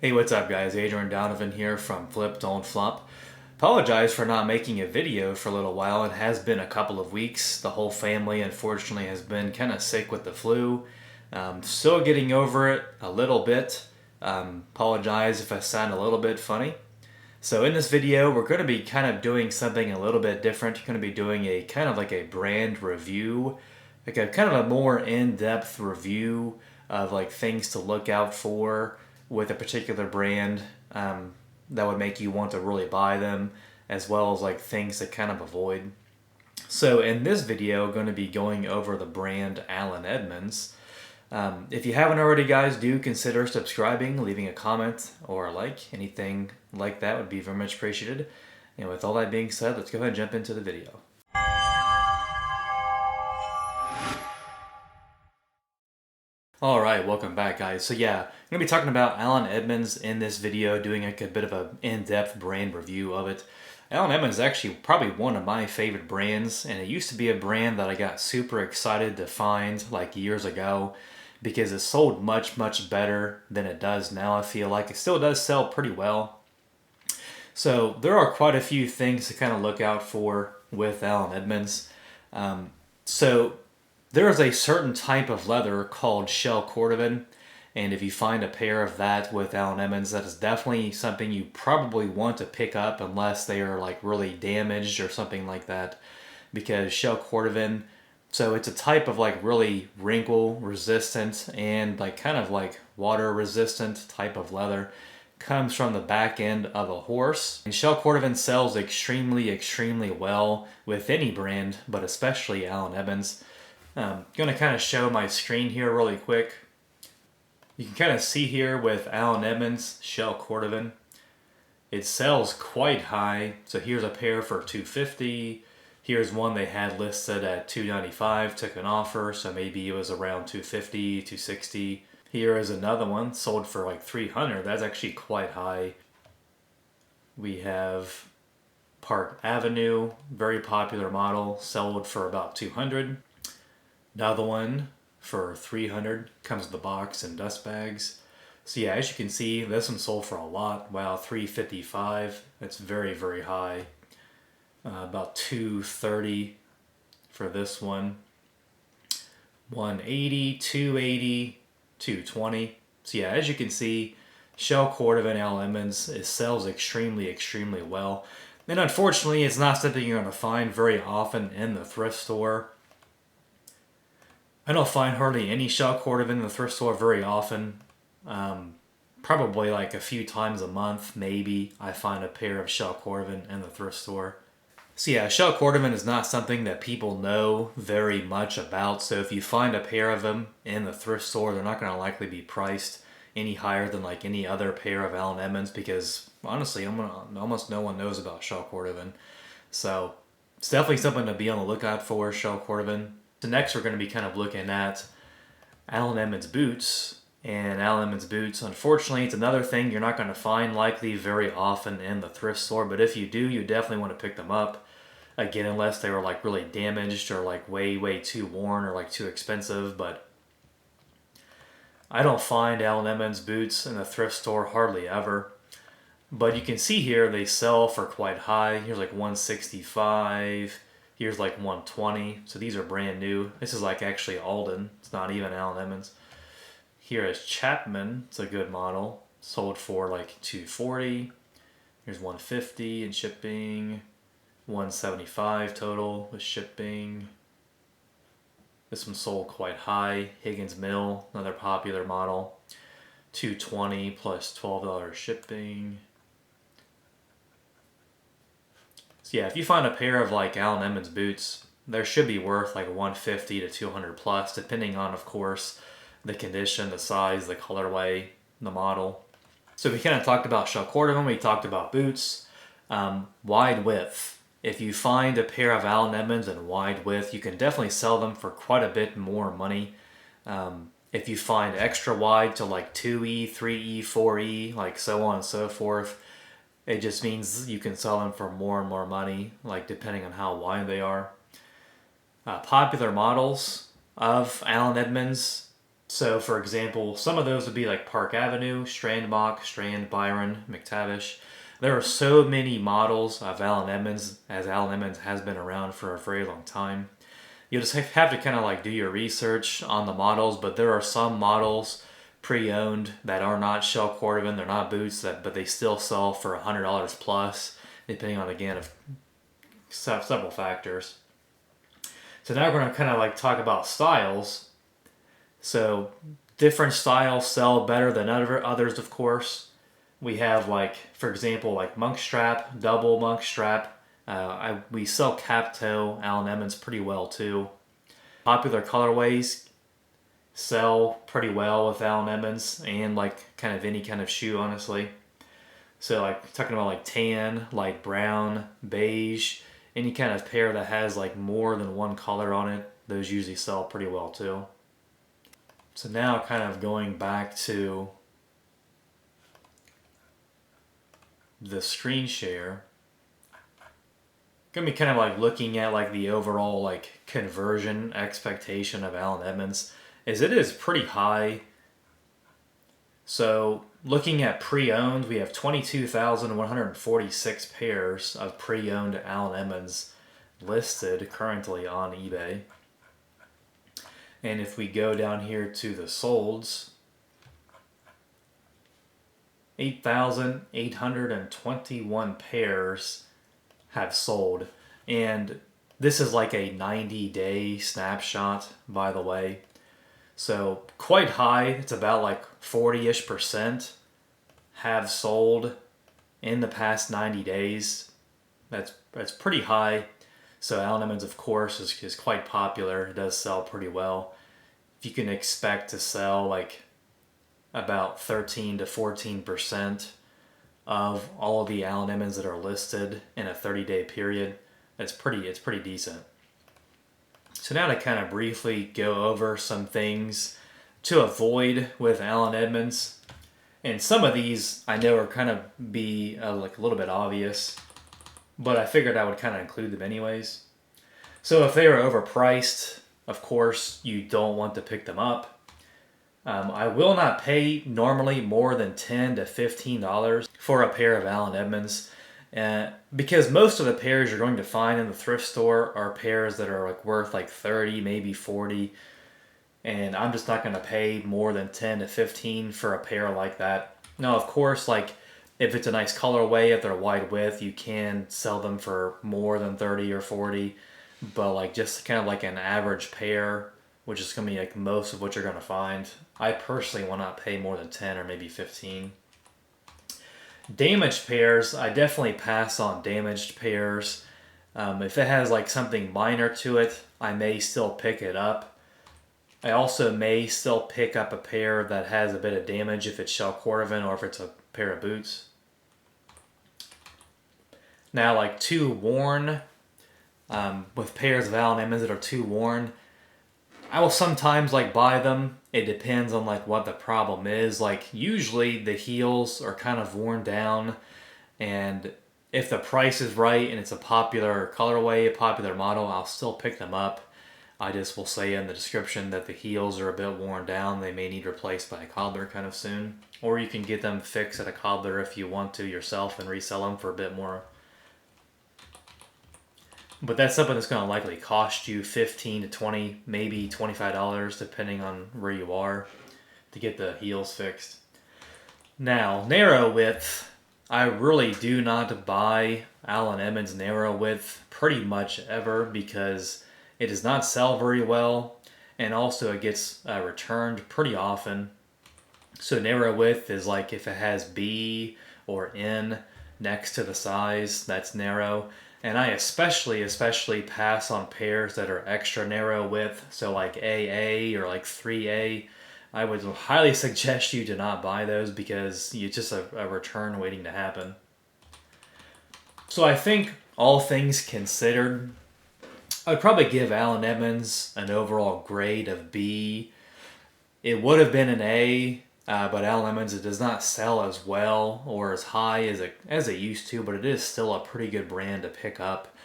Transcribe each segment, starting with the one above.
Hey, what's up guys? Adrian Donovan here from Flip Don't Flop. Apologize for not making a video for a little while. It has been a couple of weeks. The whole family unfortunately has been kind of sick with the flu. Still getting over it a little bit. Apologize if I sound a little bit funny. So in this video, we're going to be kind of doing something a little bit different. We're going to be doing a kind of like a brand review, like a kind of a more in-depth review of like things to look out for with a particular brand that would make you want to really buy them, as well as like things to kind of avoid. So in this video, I'm going to be going over the brand Allen Edmonds. If you haven't already, guys, do consider subscribing, leaving a comment or a like. Anything like that would be very much appreciated. And with all that being said, let's go ahead and jump into the video. Alright, welcome back guys. So yeah, I'm going to be talking about Allen Edmonds in this video, doing a bit of an in-depth brand review of it. Allen Edmonds is actually probably one of my favorite brands, and it used to be a brand that I got super excited to find like years ago because it sold much better than it does now. I feel like it still does sell pretty well. So there are quite a few things to kind of look out for with Allen Edmonds. So there is a certain type of leather called shell cordovan, and if you find a pair of that with Allen Edmonds, that is definitely something you probably want to pick up unless they are like really damaged or something like that, because shell cordovan, so it's a type of like really wrinkle resistant and like kind of like water resistant type of leather. Comes from the back end of a horse. And shell cordovan sells extremely well with any brand, but especially Allen Edmonds. I'm going to kind of show my screen here really quick. You can kind of see here with Allen Edmonds shell cordovan, it sells quite high. So here's a pair for $250. Here's one they had listed at $295, took an offer, so maybe it was around $250, $260. Here is another one sold for like $300. That's actually quite high. We have Park Avenue, very popular model, sold for about $200. Another one for $300, comes with the box and dust bags. So yeah, as you can see, this one sold for a lot. Wow, $355. That's very high. About $230 for this one. $180, $280, $220. So yeah, as you can see, shell cordovan Allen Edmonds, it sells extremely well. And unfortunately, it's not something you're going to find very often in the thrift store. I don't find hardly any shell cordovan in the thrift store very often. Probably like a few times a month, maybe, I find a pair of shell cordovan in the thrift store. So yeah, shell cordovan is not something that people know very much about. So if you find a pair of them in the thrift store, they're not going to likely be priced any higher than like any other pair of Allen Edmonds, because honestly, almost no one knows about shell cordovan. So it's definitely something to be on the lookout for, shell cordovan. So next we're going to be kind of looking at Allen Edmonds boots. And Allen Edmonds boots, unfortunately, it's another thing you're not going to find likely very often in the thrift store. But if you do, you definitely want to pick them up. Again, unless they were like really damaged or like way too worn or like too expensive. But I don't find Allen Edmonds boots in the thrift store hardly ever. But you can see here they sell for quite high. Here's like $165. Here's like $120. So these are brand new. This is like actually Alden. It's not even Allen Edmonds. Here is Chapman. It's a good model. Sold for like $240. Here's $150 in shipping. $175 total with shipping. This one sold quite high. Higgins Mill, another popular model. $220 plus $12 shipping. So yeah, if you find a pair of like Allen Edmonds boots, they should be worth like $150 to $200 plus, depending on, of course, the condition, the size, the colorway, the model. So we kind of talked about shell cordovan, we talked about boots. Wide width. If you find a pair of Allen Edmonds in wide width, you can definitely sell them for quite a bit more money. If you find extra wide to like 2E, 3E, 4E, like so on and so forth, it just means you can sell them for more and more money, like depending on how wide they are. Popular models of Allen Edmonds, So for example, some of those would be like Park Avenue, Strand Mock, Strand, Byron, McTavish. There are so many models of Allen Edmonds, as Allen Edmonds has been around for a very long time. You just have to kind of like do your research on the models, but there are some models pre-owned that are not shell cordovan, they're not boots, but they still sell for $100 plus, depending on, again, of several factors. So now we're going to kind of like talk about styles. So different styles sell better than others, of course. We have, like, for example, like monk strap, double monk strap. We sell cap toe Allen Edmonds pretty well too. Popular colorways sell pretty well with Allen Edmonds and like kind of any kind of shoe, honestly. So like talking about like tan, light brown, beige, any kind of pair that has like more than one color on it, those usually sell pretty well too. So now kind of going back to the screen share, gonna be kind of like looking at like the overall like conversion expectation of Allen Edmonds, is it is pretty high. So looking at pre-owned, we have 22,146 pairs of pre-owned Allen Edmonds listed currently on eBay. And if we go down here to the solds, 8,821 pairs have sold. And this is like a 90-day snapshot, by the way. So quite high. It's about like 40-ish% have sold in the past 90 days. That's pretty high. So Allen Edmonds, of course, is quite popular. It does sell pretty well. If you can expect to sell like about 13 to 14% of all of the Allen Edmonds that are listed in a 30-day period, it's pretty decent. So now to kind of briefly go over some things to avoid with Allen Edmonds. And some of these I know are kind of like a little bit obvious, but I figured I would kind of include them anyways. So if they are overpriced, of course, you don't want to pick them up. I will not pay normally more than $10 to $15 for a pair of Allen Edmonds, because most of the pairs you're going to find in the thrift store are pairs that are like worth like 30, maybe 40, and I'm just not going to pay more than 10 to 15 for a pair like that. Now, of course, like if it's a nice colorway, if they're wide width, you can sell them for more than 30 or 40, but like just kind of like an average pair, which is going to be like most of what you're going to find, I personally will not pay more than 10 or maybe 15. Damaged pairs, I definitely pass on damaged pairs. If it has like something minor to it, I may still pick it up. I also may still pick up a pair that has a bit of damage if it's shell cordovan or if it's a pair of boots. Now, like too worn, with pairs of Allen Edmonds that are too worn, I will sometimes like buy them. It depends on like what the problem is. Like usually the heels are kind of worn down, and if the price is right and it's a popular colorway, a popular model, I'll still pick them up. I just will say in the description that the heels are a bit worn down. They may need replaced by a cobbler kind of soon. Or you can get them fixed at a cobbler if you want to yourself and resell them for a bit more. But that's something that's going to likely cost you $15 to $20, maybe $25, depending on where you are, to get the heels fixed. Now, narrow width, I really do not buy Allen Edmonds narrow width pretty much ever because it does not sell very well, and also it gets returned pretty often. So narrow width is like if it has B or N next to the size, that's narrow. And I especially pass on pairs that are extra narrow width, so like AA or like 3A. I would highly suggest you to not buy those because it's just a return waiting to happen. So I think all things considered, I'd probably give Allen Edmonds an overall grade of B. It would have been an A, but Allen Edmonds, it does not sell as well or as high as it used to, but it is still a pretty good brand to pick up,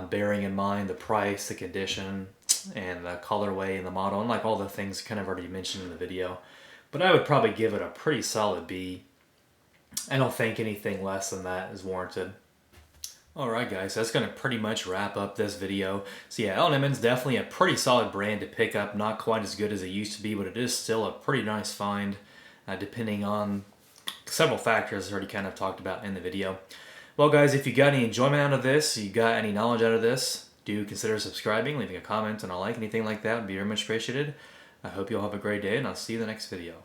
bearing in mind the price, the condition, and the colorway and the model, and like all the things kind of already mentioned in the video. But I would probably give it a pretty solid B. I don't think anything less than that is warranted. Alright guys, so that's going to pretty much wrap up this video. So yeah, Allen Edmonds definitely a pretty solid brand to pick up. Not quite as good as it used to be, but it is still a pretty nice find, depending on several factors already kind of talked about in the video. Well guys, if you got any enjoyment out of this, you got any knowledge out of this, do consider subscribing, leaving a comment and a like, anything like that would be very much appreciated. I hope you all have a great day, and I'll see you in the next video.